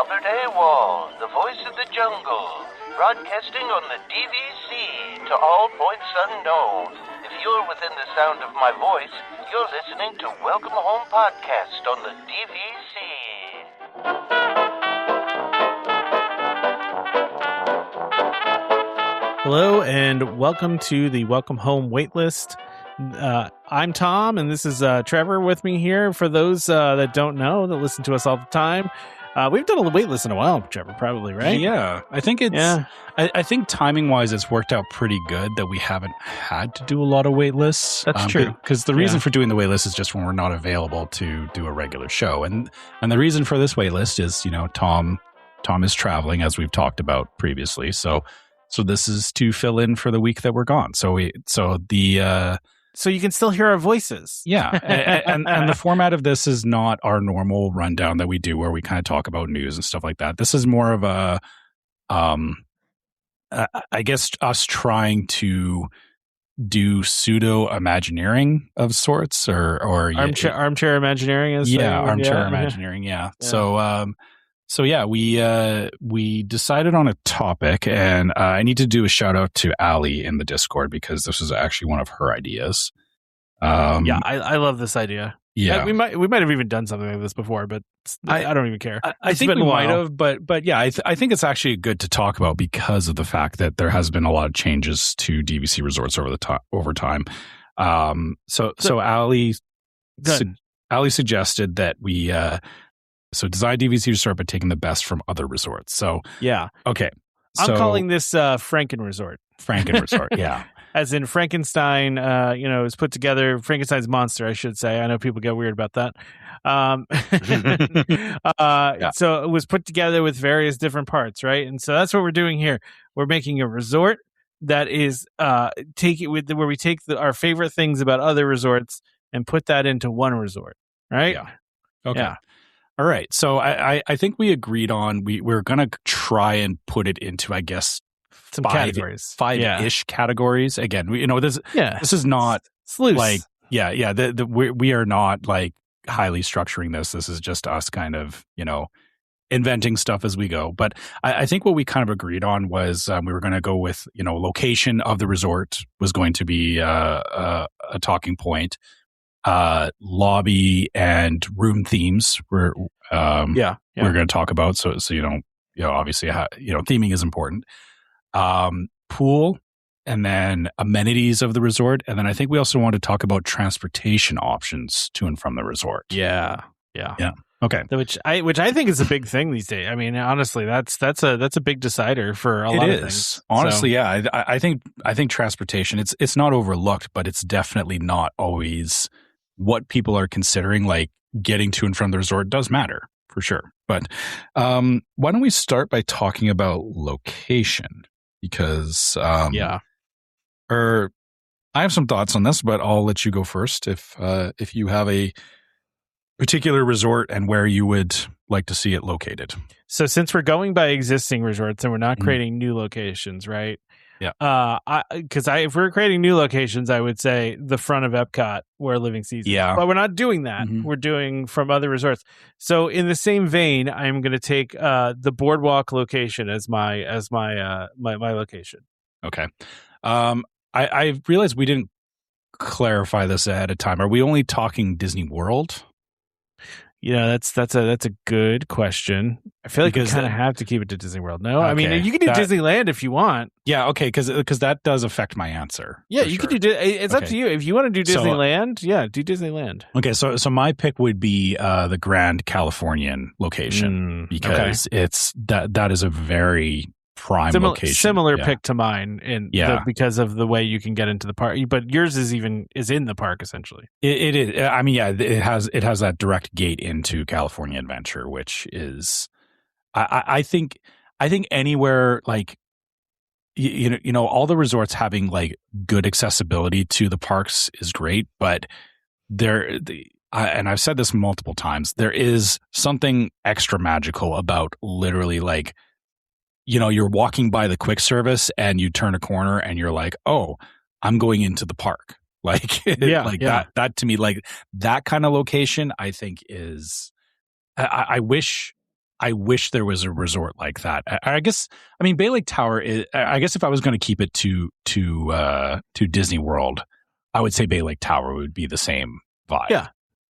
Albert A. Wall, the voice of the jungle, broadcasting on the DVC to all points unknown. If you're within the sound of my voice, you're listening to Welcome Home Podcast on the DVC. Hello and welcome to the Welcome Home Waitlist. I'm Tom, and this is Trevor with me here. For those that don't know, that listen to us all the time, we've done a waitlist in a while, Trevor, probably, right? Yeah, I think I think timing-wise, it's worked out pretty good that we haven't had to do a lot of waitlists. That's true. Because the reason for doing the waitlist is just when we're not available to do a regular show, and the reason for this waitlist is, you know, Tom is traveling, as we've talked about previously, so this is to fill in for the week that we're gone. So you can still hear our voices. Yeah. And the format of this is not our normal rundown that we do where we kind of talk about news and stuff like that. This is more of a, I guess, us trying to do pseudo imagineering of sorts or armchair imagineering is armchair imagineering. Yeah. So we decided on a topic, and I need to do a shout out to Allie in the Discord because this was actually one of her ideas. I love this idea. Yeah, we might have even done something like this before, but I don't even care. I think we might have, but yeah, I think it's actually good to talk about because of the fact that there has been a lot of changes to DVC resorts over time. So Allie suggested that we. So design DVC resort by taking the best from other resorts. So yeah, okay. I'm calling this Franken-Resort. Franken-Resort, yeah. As in Frankenstein, is put together. Frankenstein's monster, I should say. I know people get weird about that. So it was put together with various different parts, right? And so that's what we're doing here. We're making a resort that is where we take our favorite things about other resorts and put that into one resort, right? Yeah. Okay. Yeah. All right. So I think we agreed on we're going to try and put it into, I guess, some categories, five-ish categories. Again, this is not like, we are not like highly structuring this. This is just us kind of, inventing stuff as we go. But I think what we kind of agreed on was we were going to go with, location of the resort was going to be a talking point. Lobby and room themes we're going to talk about. So obviously, theming is important. Pool, and then amenities of the resort. And then I think we also want to talk about transportation options to and from the resort. Yeah. Okay. Which I think is a big thing these days. I mean, honestly, that's a big decider for a lot of things. Honestly, yeah. I think transportation, it's not overlooked, but it's definitely not always what people are considering, like getting to and from the resort does matter for sure. But why don't we start by talking about location? Because I have some thoughts on this, but I'll let you go first if you have a particular resort and where you would like to see it located. So since we're going by existing resorts and we're not creating new locations, right? Yeah. Because if we're creating new locations, I would say the front of Epcot where Living Seasons. Yeah. But we're not doing that. Mm-hmm. We're doing from other resorts. So in the same vein, I'm going to take the Boardwalk location as my location. Okay. I realized we didn't clarify this ahead of time. Are we only talking Disney World? That's a good question. I feel like we kind of have to keep it to Disney World. No, okay. I mean you can do Disneyland if you want. Yeah, okay, because that does affect my answer. Yeah, you can do. It's up to you if you want to do Disneyland. Do Disneyland. Okay, so my pick would be the Grand Californian location because it's that is a very prime location. Similar pick to mine because of the way you can get into the park, but yours is in the park essentially. It is. I mean, it has that direct gate into California Adventure, which is, I think anywhere like, all the resorts having like good accessibility to the parks is great, but and I've said this multiple times, there is something extra magical about literally like, you're walking by the quick service and you turn a corner and you're like, oh, I'm going into the park. Like, that to me, like that kind of location, I think is, I wish I wish there was a resort like that. I guess, I mean, Bay Lake Tower is, I guess if I was going to keep it to Disney World, I would say Bay Lake Tower would be the same vibe. Yeah.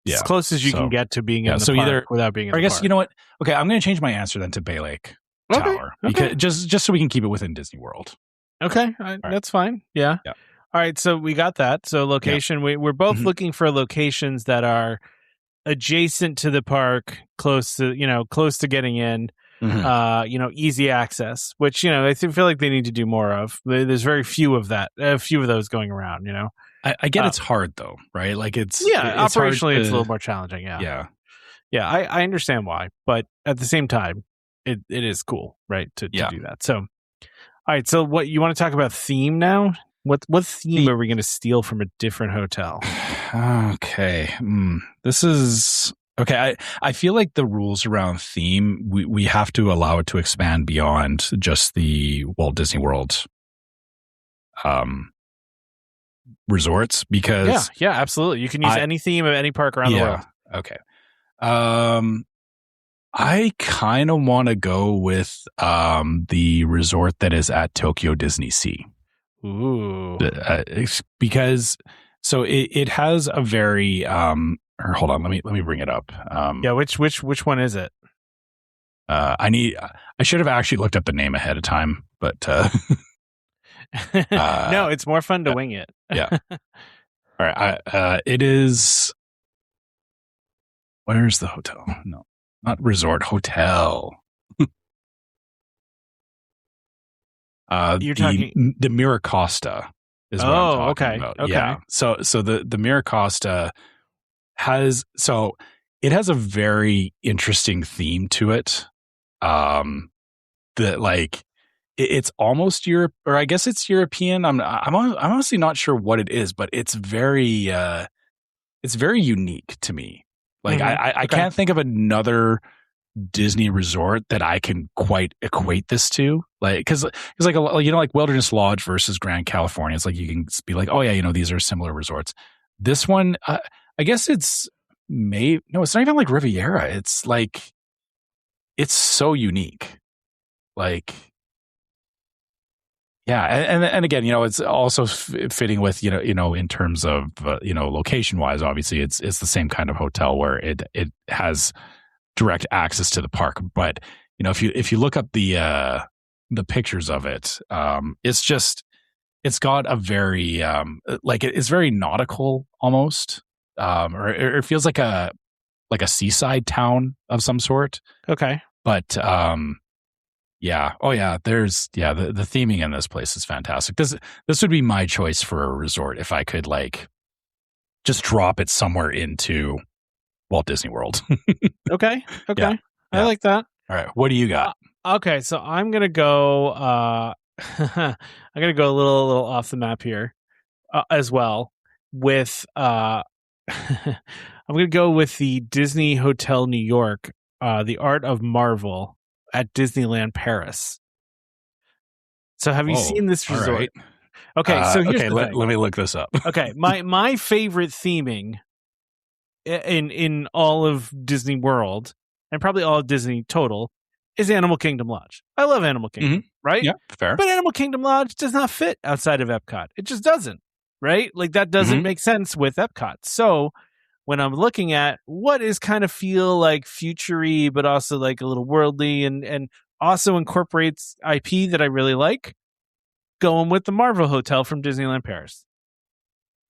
As close as you can get to being in the park without being in the park. I guess, you know what? Okay, I'm going to change my answer then to Bay Lake Tower. Okay. Because just so we can keep it within Disney World. Okay. That's fine. Yeah. All right. So we got that. So location, we're both looking for locations that are adjacent to the park, close to getting in, easy access, which, I feel like they need to do more of. There's very few of that, a few of those going around, I get it's hard though, right? Like it's operationally it's a little more challenging. Yeah. I understand why, but at the same time, it is cool, right? To do that. So, all right. So, what you want to talk about theme now? What theme are we going to steal from a different hotel? Okay, this is okay. I feel like the rules around theme we have to allow it to expand beyond just the Walt Disney World resorts, because absolutely, you can use any theme of any park around the world. Okay. I kind of want to go with the resort that is at Tokyo Disney Sea. Ooh. Because it has a very hold on, let me bring it up. Which one is it? I should have actually looked up the name ahead of time, but no, it's more fun to wing it. Yeah. All right. It is. Where's the hotel? No, not resort, hotel. You're talking the Miracosta is what I'm talking about. Okay. Yeah. So the Miracosta has a very interesting theme to it. That like it's almost Europe, or I guess it's European. I'm honestly not sure what it is, but it's very unique to me. Like I can't think of another Disney resort that I can quite equate this to, like because like like Wilderness Lodge versus Grand California. It's like you can be like, oh yeah, these are similar resorts. This one, I guess it's it's not even like Riviera. It's like it's so unique, like and again, it's also fitting with in terms of location wise. Obviously, it's the same kind of hotel where it has direct access to the park, but if you look up the pictures of it, it's got a very it's very nautical almost, or it feels like a seaside town of some sort. Okay, but the theming in this place is fantastic. This would be my choice for a resort if I could just drop it somewhere into Walt Disney World. Okay. Yeah. I like that. All right. What do you got? Okay. So I'm going to go, I'm going to go a little off the map here as well with, I'm going to go with the Disney Hotel New York, the Art of Marvel at Disneyland Paris. So have you seen this resort? Right. Okay. So here's the let thing. me look this up. Okay. My favorite theming in all of Disney World and probably all of Disney total is Animal Kingdom Lodge. I love Animal Kingdom, right? Yeah, fair. But Animal Kingdom Lodge does not fit outside of Epcot. It just doesn't, right? Like that doesn't make sense with Epcot. So when I'm looking at what is kind of feel like future-y, but also like a little worldly and also incorporates IP that I really like, going with the Marvel Hotel from Disneyland Paris.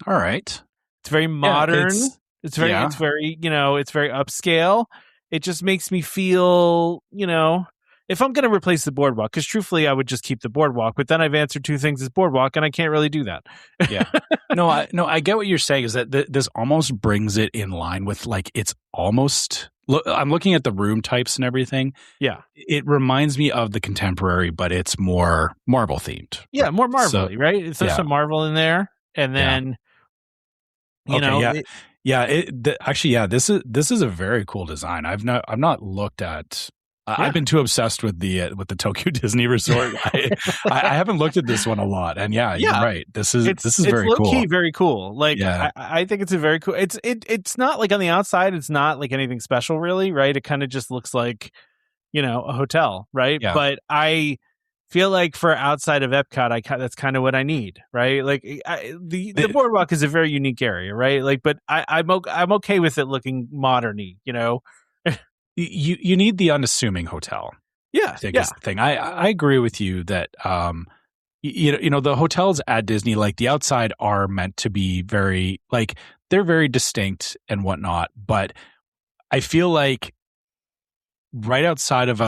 All right. It's very modern. It's very upscale. It just makes me feel, if I'm going to replace the boardwalk, because truthfully, I would just keep the boardwalk, but then I've answered two things as boardwalk, and I can't really do that. Yeah. No, I get what you're saying is that this almost brings it in line with it's almost, I'm looking at the room types and everything. Yeah. It reminds me of the Contemporary, but it's more Marvel themed. Yeah, more Marvel-y, right? There's some Marvel in there, and then, this is a very cool design. I've not looked at. I've been too obsessed with the Tokyo Disney Resort. I haven't looked at this one a lot, and you're right. This is very cool. It's very cool. I think it's a very cool. It's not like on the outside. It's not like anything special, really, right? It kind of just looks like a hotel, right? Yeah. But I feel like for outside of Epcot, that's kind of what I need, right? Like the boardwalk is a very unique area, right? Like, but I'm okay with it looking modern-y, You need the unassuming hotel. Yeah, I think is the thing. I agree with you that the hotels at Disney, like the outside are meant to be very like they're very distinct and whatnot, but I feel like right outside of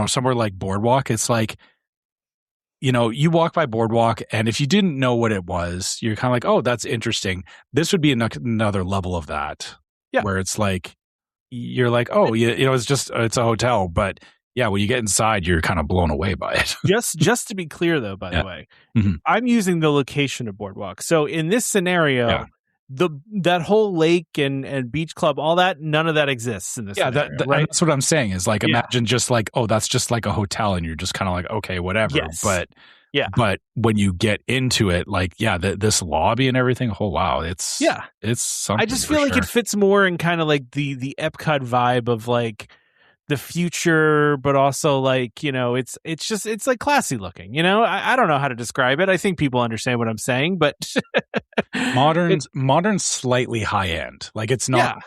somewhere like Boardwalk, it's like you walk by Boardwalk, and if you didn't know what it was, you're kind of like, oh, that's interesting. This would be another level of that, where it's like you're like, oh, it's a hotel, but yeah, when you get inside, you're kind of blown away by it. just to be clear, though, by the way, I'm using the location of Boardwalk. So in this scenario, that whole lake and beach club, all that, none of that exists in this scenario, right? That's what I'm saying is like, imagine just like, oh, that's just like a hotel, and you're just kind of like, okay, whatever. Yes. But when you get into it, like, this lobby and everything, oh wow, it's something. I just feel like it fits more in kind of like the Epcot vibe of like the future, but also like, it's like classy looking, I don't know how to describe it. I think people understand what I'm saying, but modern, slightly high end. Like it's not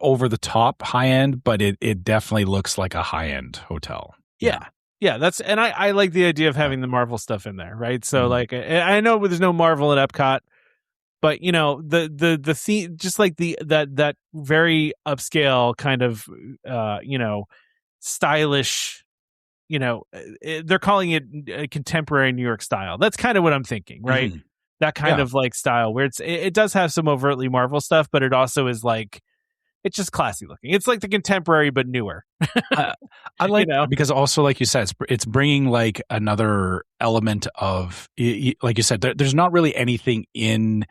over the top high end, but it definitely looks like a high end hotel. Yeah, and I like the idea of having the Marvel stuff in there, right? So like, I know there's no Marvel at Epcot, but the theme, just like that very upscale kind of stylish, they're calling it a contemporary New York style. That's kind of what I'm thinking, right? That kind of like style where it does have some overtly Marvel stuff, but it also is like, it's just classy looking. It's like the contemporary, but newer. I like because also, like you said, it's bringing like another element of, like you said, there's not really anything in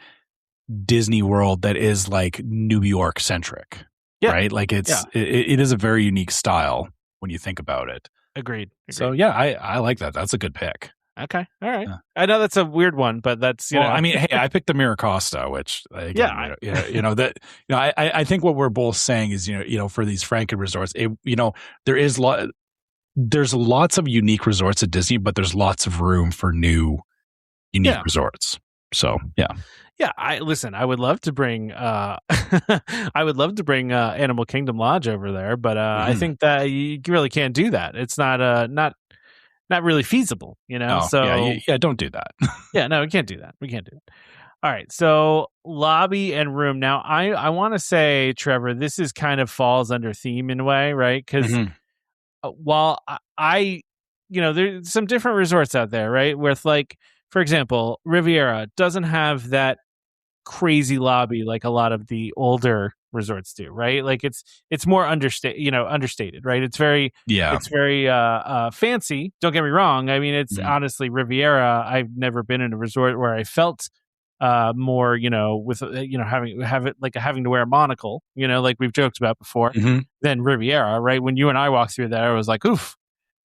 Disney World that is like New York centric, right? Like it is a very unique style when you think about it. Agreed. So yeah, I like that. That's a good pick. Okay. All right. I know that's a weird one, but that's, I mean, hey, I picked the Miracosta, which again, I think what we're both saying is, for these Franken-Resorts, there's lots of unique resorts at Disney, but there's lots of room for new unique resorts. So, yeah. Yeah, I would love to bring Animal Kingdom Lodge over there, but I think that you really can't do that. It's not really feasible, so don't do that. No, we can't do that. All right, so lobby and room. Now, I want to say, Trevor, this is kind of falls under theme in a way, right? Because while there's some different resorts out there, right? With like, for example, Riviera doesn't have that crazy lobby like a lot of the older resorts do, right? Like it's more understated, right? It's very fancy. Don't get me wrong. I mean, it's honestly Riviera. I've never been in a resort where I felt more, with having to wear a monocle, like we've joked about before, than Riviera, right? When you and I walked through there, I was like, oof,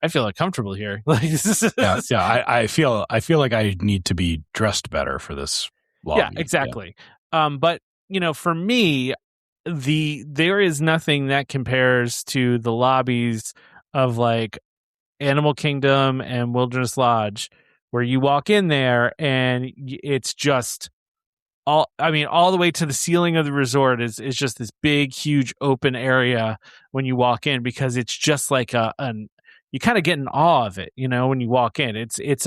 I feel uncomfortable here. Like I feel like I need to be dressed better for this lobby. Yeah, exactly. But for me, there is nothing that compares to the lobbies of like Animal Kingdom and Wilderness Lodge, where you walk in there and it's just all the way to the ceiling of the resort is just this big, huge open area when you walk in, because it's just like you kind of get in awe of it, when you walk in. There's an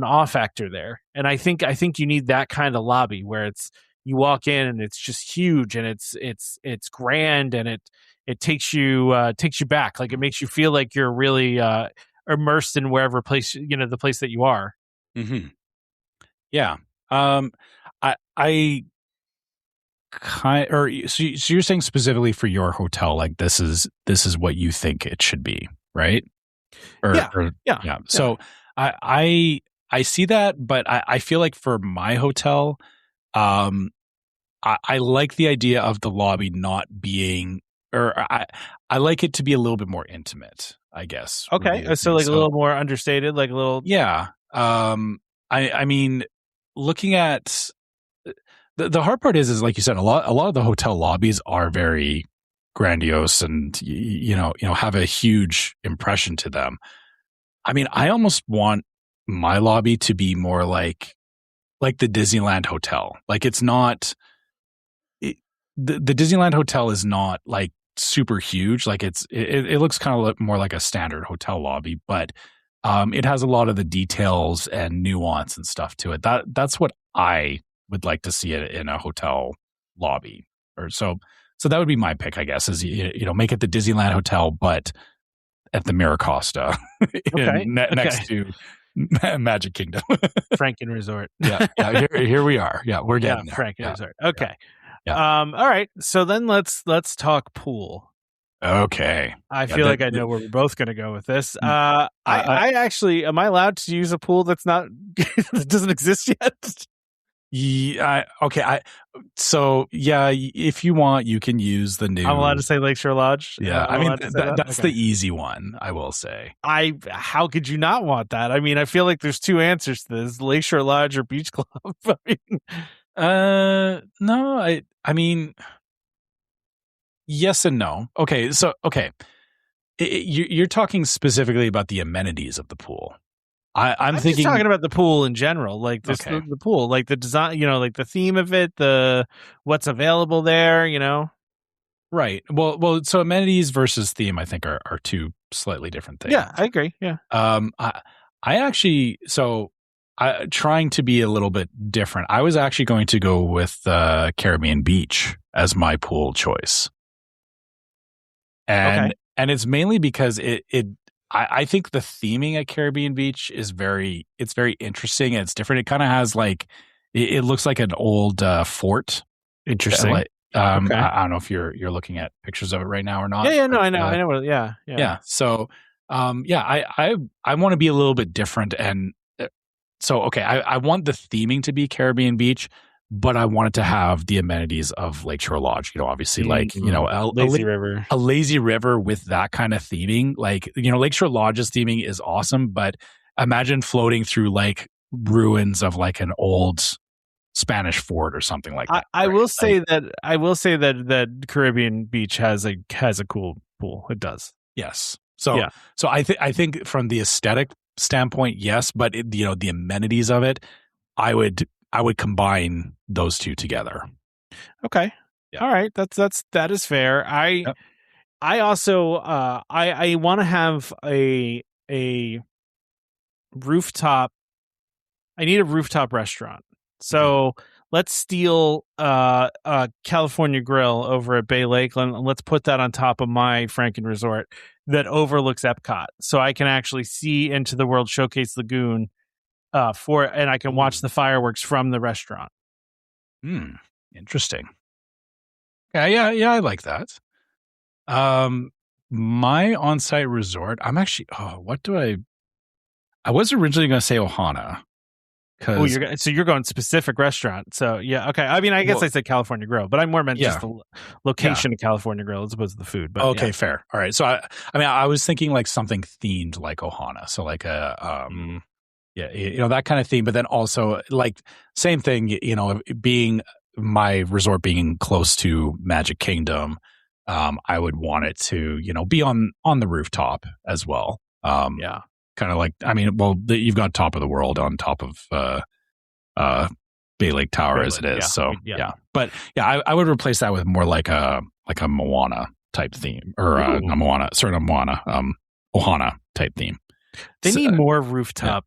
awe factor there, and I think you need that kind of lobby where you walk in and it's just huge and it's grand, and it takes you back, like it makes you feel like you're really immersed in wherever place, the place that you are. Yeah. So you're saying specifically for your hotel, like this is what you think it should be, right? Yeah. So I see that, but I feel like for my hotel, I like the idea of the lobby not being, or I like it to be a little bit more intimate, I guess. Okay, so like a little more understated, like a little. Yeah. I mean, looking at the hard part is like you said, a lot of the hotel lobbies are very grandiose and have a huge impression to them. I mean, I almost want my lobby to be more like the Disneyland Hotel. Like it's not the Disneyland Hotel is not like super huge. Like it looks kind of more like a standard hotel lobby, but it has a lot of the details and nuance and stuff to it. That's what I would like to see it in a hotel lobby. Or so that would be my pick, I guess, is make it the Disneyland Hotel, but at the Miracosta next to Magic Kingdom. Franken-Resort. Yeah. Here we are. Yeah, we're getting there. Franken-Resort. Okay. Yeah. All right. So then let's talk pool. Okay. I feel like I know where we're both going to go with this. I actually, am I allowed to use a pool that's not that doesn't exist yet? Yeah. Okay. If you want, you can use the new. I'm allowed to say Lakeshore Lodge. Yeah. I mean, that's the easy one, I will say. How could you not want that? I mean, I feel like there's two answers to this: Lakeshore Lodge or Beach Club. No. I mean, yes and no. Okay. So you're talking specifically about the amenities of the pool. I'm thinking, just talking about the pool in general, like this, the pool, like the design, like the theme of it, what's available there, Right. Well. So amenities versus theme, I think, are two slightly different things. Yeah, I agree. Yeah. I actually, trying to be a little bit different. I was actually going to go with Caribbean Beach as my pool choice, and it's mainly because I think the theming at Caribbean Beach is very interesting and it's different. It kind of has like, it looks like an old fort. Interesting. I don't know if you're looking at pictures of it right now or not. Yeah, no, I know. Yeah. So, I want to be a little bit different. And so, I want the theming to be Caribbean Beach, but I wanted to have the amenities of Lakeshore Lodge, obviously a lazy river with that kind of theming. Like, Lakeshore Lodge's theming is awesome, but imagine floating through like ruins of like an old Spanish fort or something like that. I will say that Caribbean Beach has a cool pool. It does. Yes. So I think from the aesthetic standpoint, yes, but the amenities of it, I would combine those two together. Okay. Yeah. All right. That is fair. I also I want to have a rooftop. I need a rooftop restaurant. So let's steal California Grill over at Bay Lake and let's put that on top of my Franken-Resort that overlooks Epcot, so I can actually see into the World Showcase Lagoon. And I can watch the fireworks from the restaurant. Interesting. Yeah, I like that. My on-site resort, I'm actually, I was originally going to say Ohana. You're going specific restaurant. So yeah, okay. I mean, I guess I said California Grill, but I more meant just the location of California Grill as opposed to the food. But fair. All right. So I was thinking like something themed like Ohana. So like a that kind of theme, but then also like same thing, being my resort being close to Magic Kingdom, I would want it to, be on the rooftop as well. Kind of like, you've got top of the world on top of Bay Lake Tower as it is. But I would replace that with more like a Moana type theme or not Moana, Ohana type theme. They need more rooftop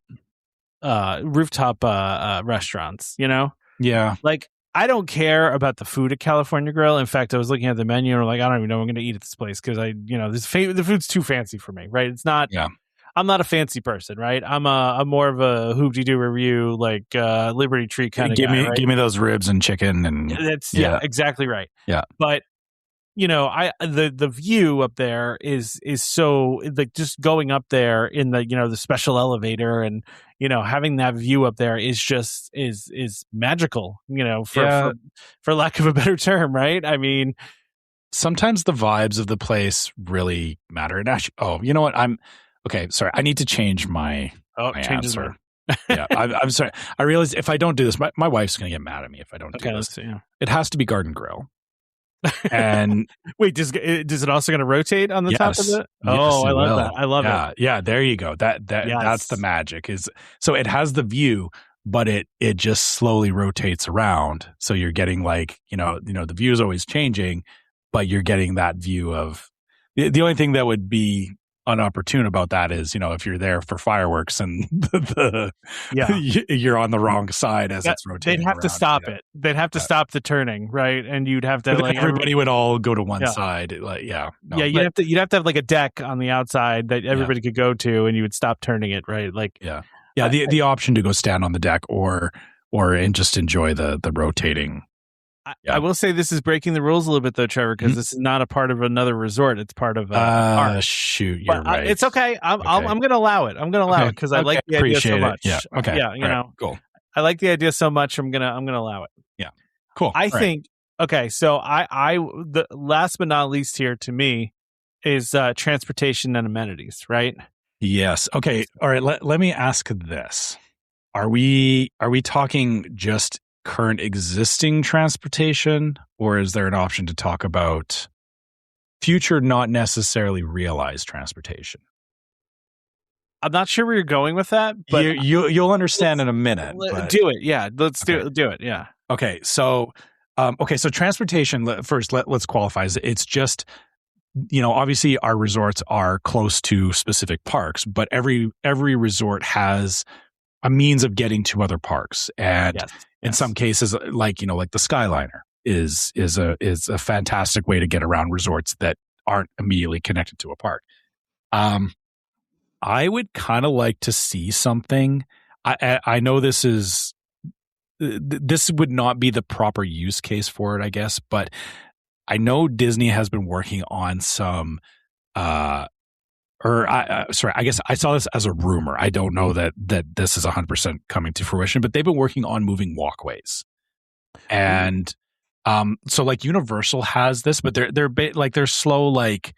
restaurants, Yeah. Like, I don't care about the food at California Grill. In fact, I was looking at the menu and I'm like, I don't even know what I'm going to eat at this place because the food's too fancy for me, right? It's not. Yeah. I'm not a fancy person, right? I'm more of a hoop-de-doo review, like Liberty Tree kind of guy. Give me those ribs and chicken, and that's exactly right. Yeah, but the view up there is so like just going up there in the the special elevator and having that view up there is just is magical, for lack of a better term, right? I mean, sometimes the vibes of the place really matter. And actually, you know what? Okay, sorry. I need to change my answer. Yeah, I'm sorry. I realized if I don't do this, my wife's going to get mad at me if I don't do this. Yeah. It has to be Garden Grill. And wait, does it also going to rotate on the top of yes, it? Oh, I love that. I love it. Yeah, there you go. That's the magic. Is so it has the view, but it just slowly rotates around. So you're getting like, the view is always changing, but you're getting that view of the only thing that would be unopportune about that is, if you're there for fireworks and you're on the wrong side as it's rotating. They'd have to stop it. They'd have to stop the turning, right? And you'd have to like everybody would all go to one side. Like, you'd have to have like a deck on the outside that everybody could go to, and you would stop turning it, right? Like, the option to go stand on the deck or and just enjoy the rotating. I will say this is breaking the rules a little bit, though, Trevor, because this is not a part of another resort. It's part of art. Shoot, you're right. It's okay. I'm going to allow it. I'm going to allow it because I like the idea so much. Yeah. Okay. Yeah. Cool. I like the idea so much. I'm gonna allow it. Yeah. Cool. I think. Okay. So the last but not least here to me is transportation and amenities. Right. Yes. Okay. All right. Let me ask this: Are we talking just current existing transportation, or is there an option to talk about future not necessarily realized transportation? I'm not sure where you're going with that, but you'll understand in a minute. Do it. Yeah. Let's do it. Yeah. Okay. So transportation first, let's qualify. It's just, obviously our resorts are close to specific parks, but every resort has a means of getting to other parks. And in some cases, like the Skyliner is a fantastic way to get around resorts that aren't immediately connected to a park. I would kind of like to see something. I know this would not be the proper use case for it, I guess, but I know Disney has been working on some, I guess I saw this as a rumor. I don't know that this is 100% coming to fruition, but they've been working on moving walkways. And so like Universal has this, but they're slow, like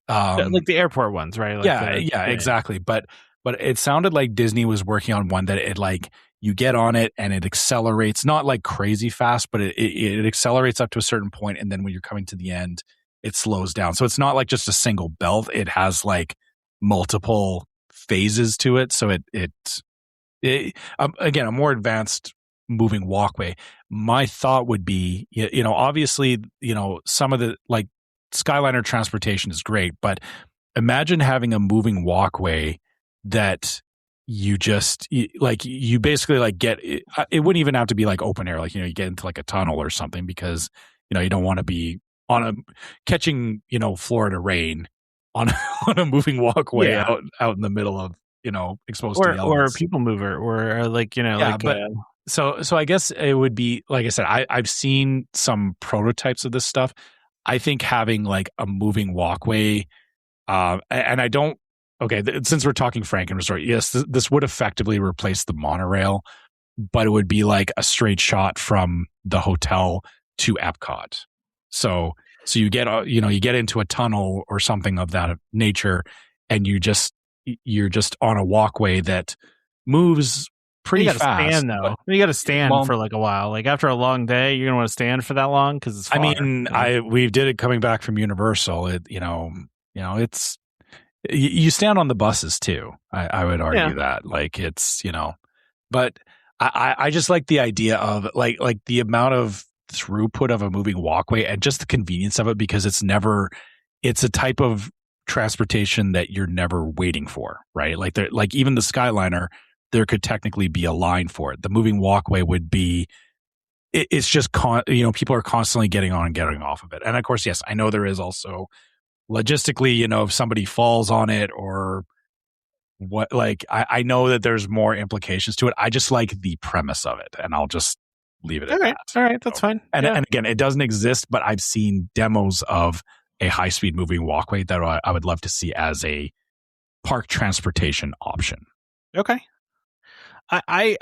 the airport ones, right? Like exactly. But it sounded like Disney was working on one that it like you get on it and it accelerates, not like crazy fast, but it accelerates up to a certain point, and then when you're coming to the end, it slows down. So it's not like just a single belt; it has like multiple phases to it. So it again, a more advanced moving walkway. My thought would be, obviously, some of the like Skyliner transportation is great, but imagine having a moving walkway that you basically like get it wouldn't even have to be like open air, like, you get into like a tunnel or something, because, you don't want to be catching, Florida rain on a moving walkway out in the middle of, exposed to the elements. Or a people mover, or like, so I guess it would be, like I said, I've seen some prototypes of this stuff. I think having like a moving walkway, and I don't, since we're talking Franken-Resort, yes, this would effectively replace the monorail, but it would be like a straight shot from the hotel to Epcot. So you get into a tunnel or something of that nature, and you're just on a walkway that moves pretty fast. Stand, though. You got to stand for like a while. Like after a long day, you're gonna want to stand for that long because it's far. I mean, we did it coming back from Universal. It's you stand on the buses too. I would argue that, like, it's, but I just like the idea of like the amount of throughput of a moving walkway and just the convenience of it, because it's a type of transportation that you're never waiting for, right? Like even the Skyliner, there could technically be a line for it. The moving walkway would be, it's just people are constantly getting on and getting off of it. And of course, yes, I know there is also logistically, if somebody falls on it or what, like I know that there's more implications to it. I just like the premise of it, and I'll just leave it at that. All right, that's fine. And again, it doesn't exist, but I've seen demos of a high-speed moving walkway that I would love to see as a park transportation option. Okay. I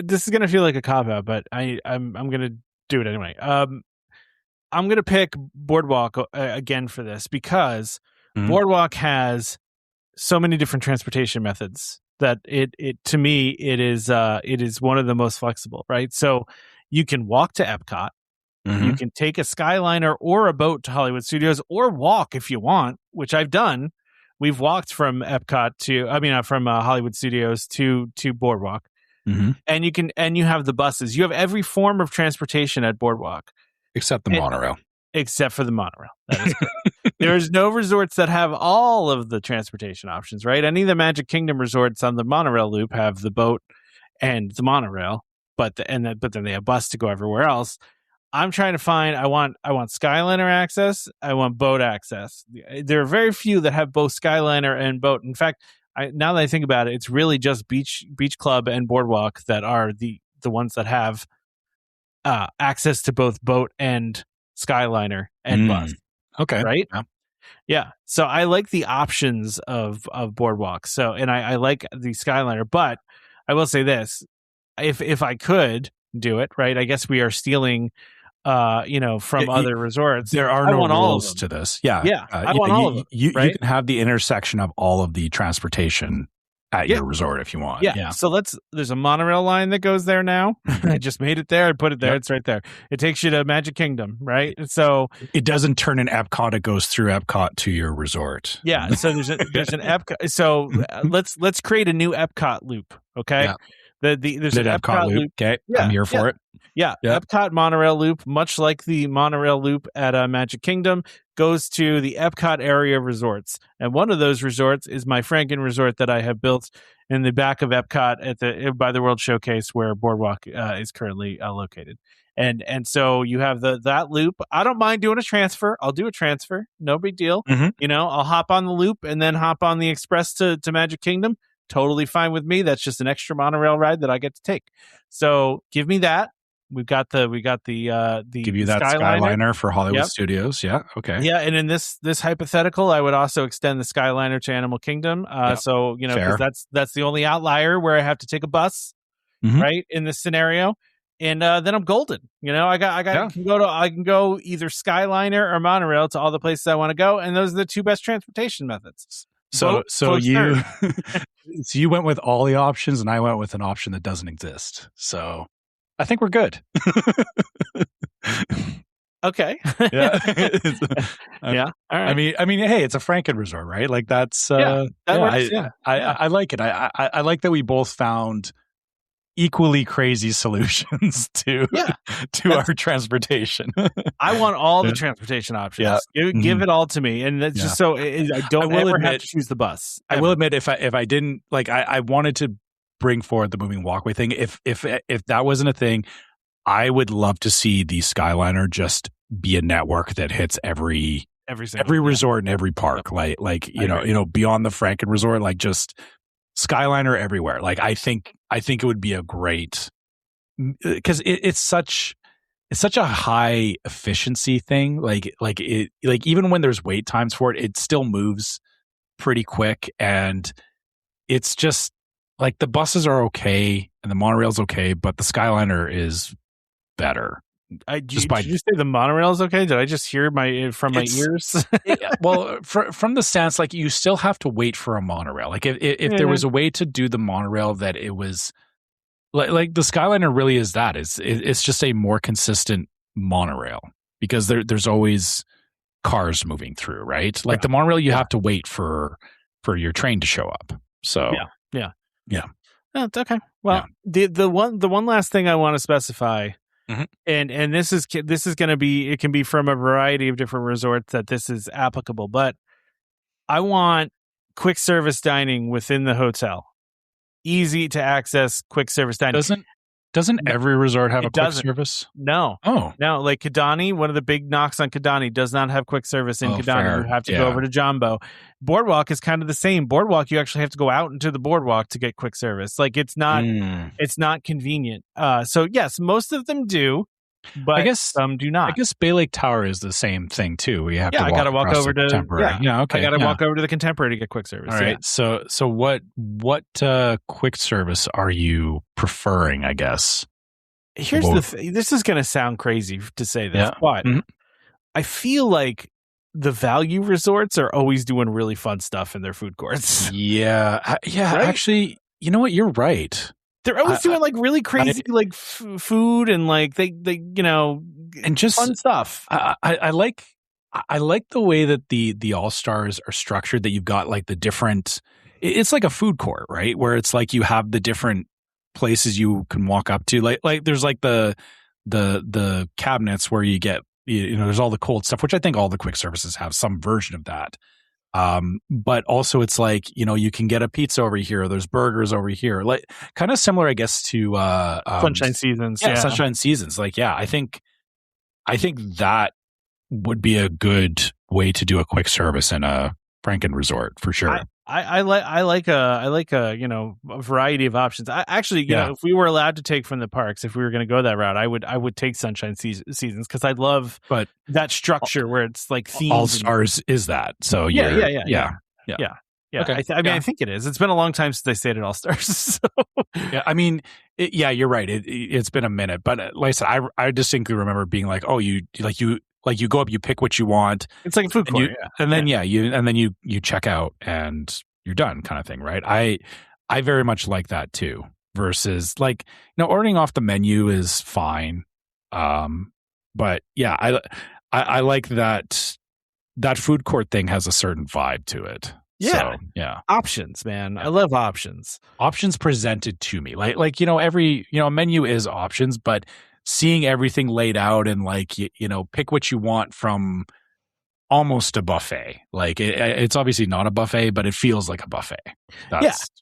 this is gonna feel like a cop-out, but I'm gonna do it anyway. I'm gonna pick Boardwalk again for this, because Boardwalk has so many different transportation methods that it to me it is one of the most flexible, right? So you can walk to Epcot, You can take a Skyliner or a boat to Hollywood Studios, or walk if you want, which I've done. We've walked from from Hollywood Studios to Boardwalk, and you have the buses. You have every form of transportation at Boardwalk, except the monorail. Except for the monorail. That is correct. There's no resorts that have all of the transportation options, right? Any of the Magic Kingdom resorts on the monorail loop have the boat and the monorail, but then they have bus to go everywhere else. I'm trying to find. I want Skyliner access. I want boat access. There are very few that have both Skyliner and boat. In fact, now that I think about it, it's really just Beach Club and Boardwalk that are the ones that have access to both boat and Skyliner and bus. Okay, right? Yeah. So I like the options of Boardwalk. So, and I like the Skyliner, but I will say this: if I could do it, right? I guess we are stealing. From other resorts. There are no rules to this. Yeah. I want all of them. You can have the intersection of all of the transportation at your resort if you want. Yeah. So there's a monorail line that goes there now. I just made it there. I put it there. Yep. It's right there. It takes you to Magic Kingdom, right? So it doesn't turn in Epcot. It goes through Epcot to your resort. Yeah. So there's an Epcot. So let's create a new Epcot loop. Okay. Yeah. There's an Epcot loop. Okay. I'm here for it. Yeah, Epcot monorail loop, much like the monorail loop at Magic Kingdom, goes to the Epcot area resorts. And one of those resorts is my Franken-Resort that I have built in the back of Epcot by the World Showcase, where Boardwalk is currently located. And so you have that loop. I don't mind doing a transfer. I'll do a transfer. No big deal. I'll hop on the loop and then hop on the express to Magic Kingdom. Totally fine with me. That's just an extra monorail ride that I get to take. So give me that. We got the give you that Skyliner for Hollywood Studios. Yeah. Okay. Yeah. And in this hypothetical, I would also extend the Skyliner to Animal Kingdom. So, because that's the only outlier where I have to take a bus, right, in this scenario. And then I'm golden. I can go either Skyliner or monorail to all the places I want to go. And those are the two best transportation methods. So you went with all the options, and I went with an option that doesn't exist. So I think we're good. Okay. Yeah. Yeah. All right. I mean, hey, it's a Franken-Resort, right? Like that's that works. I like it. I like that we both found equally crazy solutions to our transportation. I want all the transportation options. Yeah. Give it all to me, and that's just so I don't ever have to choose the bus. I will admit, if I didn't I wanted to bring forward the moving walkway thing. If that wasn't a thing, I would love to see the Skyliner just be a network that hits every resort and every park. Like beyond the Franken-Resort, like just Skyliner everywhere. Like I think it would be a great, because it's such a high efficiency thing. Like even when there's wait times for it, it still moves pretty quick, and it's just like the buses are okay and the monorail's okay, but the Skyliner is better. Did you say the monorail is okay? Did I just hear my ears? Well, from the sense, like you still have to wait for a monorail. Like if there was a way to do the monorail that it was like the Skyliner really is that. It's just a more consistent monorail, because there's always cars moving through, right? Like the monorail, you have to wait for your train to show up. So yeah. Oh, okay. Well, the one last thing I want to specify. And this is going to be, it can be from a variety of different resorts that this is applicable, but I want quick service dining within the hotel. Easy to access quick service dining. Doesn't every resort have a quick service? No. Oh. No, like Kidani, one of the big knocks on Kidani does not have quick service in Kidani. Fair. You have to go over to Jumbo. Boardwalk is kind of the same. Boardwalk, you actually have to go out into the boardwalk to get quick service. Like it's not convenient. So yes, most of them do, but I guess some do not. I guess Bay Lake Tower is the same thing too. We have to I got to walk over to Contemporary. Okay. I got to walk over to the Contemporary to get quick service. All right. So what quick service are you preferring, I guess? Here's the thing. This is going to sound crazy to say this, but I feel like the value resorts are always doing really fun stuff in their food courts. Yeah. Right? Actually, you know what? You're right. They're always doing like really crazy food, and like they and just fun stuff. I like the way that the All Stars are structured. That you've got like the different. It's like a food court, right? Where it's like you have the different places you can walk up to. Like there's like the cabinets where you get there's all the cold stuff, which I think all the quick services have some version of that. But also it's like, you can get a pizza over here. There's burgers over here, like kind of similar, I guess, to Sunshine Seasons. Yeah, Sunshine Seasons. Like, yeah, I think that would be a good way to do a quick service in a Franken-Resort for sure. I like a variety of options. I actually, if we were allowed to take from the parks, if we were going to go that route, I would take Sunshine Seasons because I love that structure where it's like themed. All Stars is that. So yeah. Okay. I think it is. It's been a long time since I stayed at All Stars. So. Yeah, I mean, you're right. It's been a minute, but like I said, I distinctly remember being like, oh, you go up, you pick what you want. It's like a food court, and then you check out and you're done, kind of thing, right? I very much like that too. Versus like ordering off the menu is fine, but yeah, I like that food court thing has a certain vibe to it. Yeah, so, yeah. Options, man. I love options. Options presented to me, like every menu is options, but seeing everything laid out and like pick what you want from almost a buffet. Like it's obviously not a buffet, but it feels like a buffet.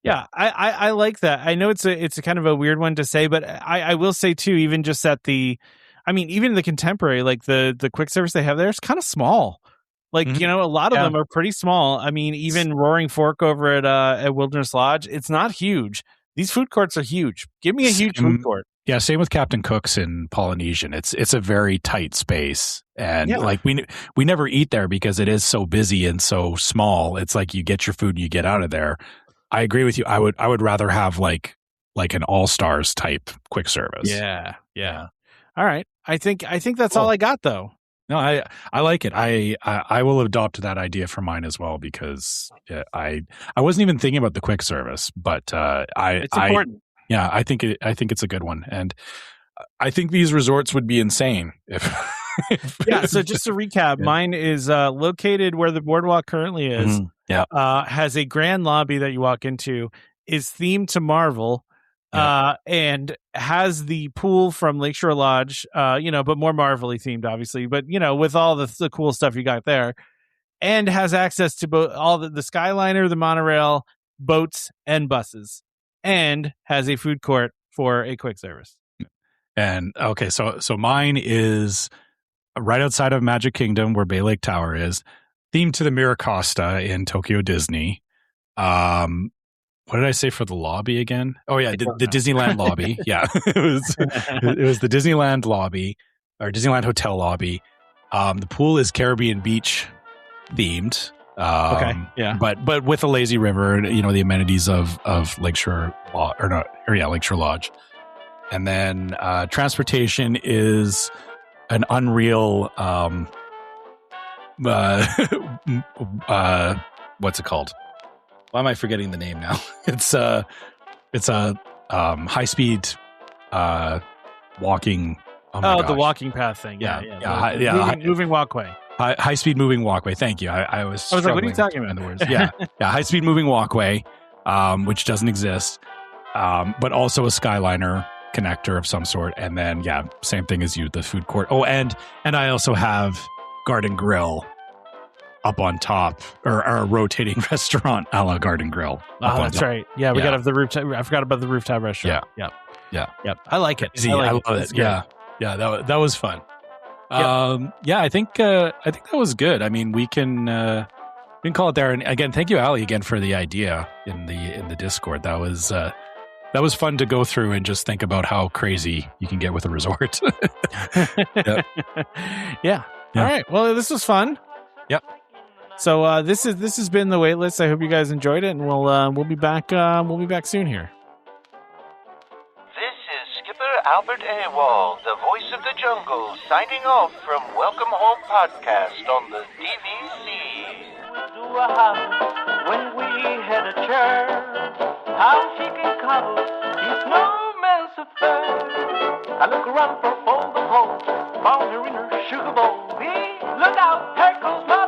Yeah. I like that. I know it's a kind of a weird one to say, but I will say too, even just at even the contemporary, like the quick service they have there is kind of small. Like, a lot of them are pretty small. I mean, even Roaring Fork over at Wilderness Lodge, it's not huge. These food courts are huge. Give me a huge food court. Yeah, same with Captain Cook's in Polynesian. It's a very tight space, and like we never eat there because it is so busy and so small. It's like you get your food and you get out of there. I agree with you. I would rather have like an All Stars type quick service. Yeah. All right. I think that's all I got though. No, I like it. I will adopt that idea for mine as well because I wasn't even thinking about the quick service, but it's important. Yeah, I think it's a good one, and I think these resorts would be insane if. So just to recap, mine is located where the boardwalk currently is. Has a grand lobby that you walk into, is themed to Marvel, and has the pool from Lakeshore Lodge, but more Marvel-y themed, obviously, but with all the cool stuff you got there, and has access to both all the Skyliner, the monorail, boats, and buses. And has a food court for a quick service. And okay, so mine is right outside of Magic Kingdom where Bay Lake Tower is, themed to the Miracosta in Tokyo Disney. What did I say for the lobby again? Oh yeah, the Disneyland lobby. Yeah, it was the Disneyland lobby or Disneyland Hotel lobby. The pool is Caribbean Beach themed. But with a lazy river, the amenities of Lakeshore Lakeshore Lodge, and then transportation is an unreal what's it called? Why am I forgetting the name now? It's a high speed walking. The walking path thing. Moving walkway. High speed moving walkway. Thank you. I was like, what are you talking about? The words. Yeah. High speed moving walkway, which doesn't exist, but also a Skyliner connector of some sort. And then, same thing as you, the food court. Oh, and I also have Garden Grill up on top, or a rotating restaurant a la Garden Grill. Oh, that's right. Yeah, we got to have the rooftop. I forgot about the rooftop restaurant. Yeah. I like it. I love it. Yeah. That was fun. I think that was good. I mean, we can call it there. And again, thank you, Ali, again for the idea in the Discord. That was fun to go through and just think about how crazy you can get with a resort. Yeah. All right. Well, this was fun. Yep. So this has been the Waitlist. I hope you guys enjoyed it, and we'll be back. We'll be back soon here. Albert Awol, the voice of the jungle, signing off from Welcome Home Podcast on the DVC. Do a hop when we had a chair. How she can cuddle, she's no man's affair. I look around for fold of home. Found her in her sugar bowl. Hey, look out, here comes my